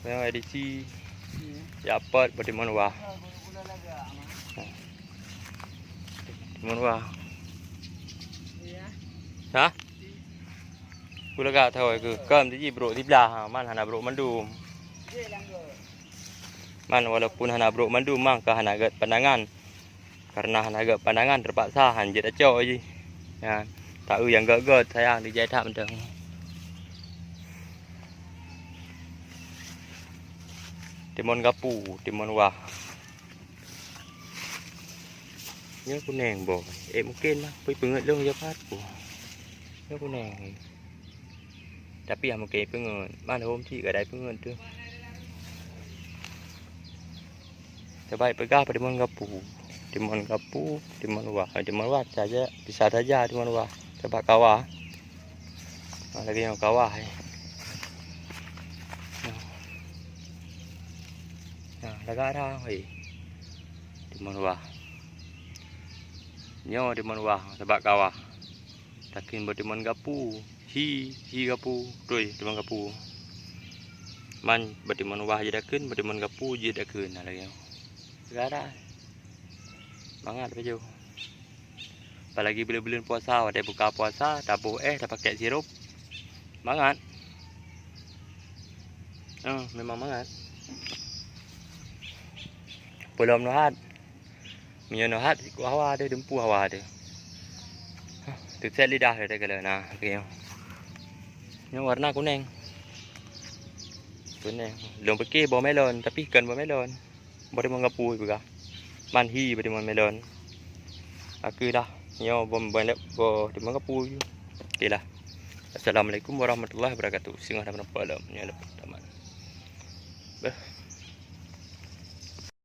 Yang edisi dapat bagaimana wah. Bagaimana wah? Hah? Gula gak tahu ke kem di bro di belah man hana bro mandum. Man walaupun hana bro mandum mang ke hana gat pandangan. Karena hana gat pandangan terpaksa hanjit aco je. Ya, tahu yang gat sayang dijai tak mentang. Timun gapu, timun wah. Nhớ con nàng bò, em mungkin lah, pergi pengat long japat po. Nhớ con nàng. Tapi yang mungkin pengat, mana hôm chị ở đây pengat tu. Terbaik pegang pada timun gapu, timun wah saja, bisa saja timun wah. Sebab kawah. Lagi yang kawah. Nah, lagak dah, timun wah. Nyo timun wah sebab kawah. Takin timun gapu, hi gapu, tuh timun gapu. Man timun wah je dakin, timun gapu je dakin lagi. Lagak dah. Semangat baju. Apalagi bila-bila puasa, ada buka puasa, tabuh dah pakai sirup. Semangat. Memang semangat. Belum nuhat. Minyak nuhat ikut hawa dia, dempu hawa dia. Terset lidah dia kalau nah, okey. Ini warna kuning. Kuning. Belum fikir bawah melon, tapi ikan bawah melon. Boleh mengapu juga. Manhi boleh melon. Aku dah. Nyo banyak bo di mengapu. Okeylah. Assalamualaikum warahmatullahi wabarakatuh. Singgah dah nampak alam. Nyo lepas tamat.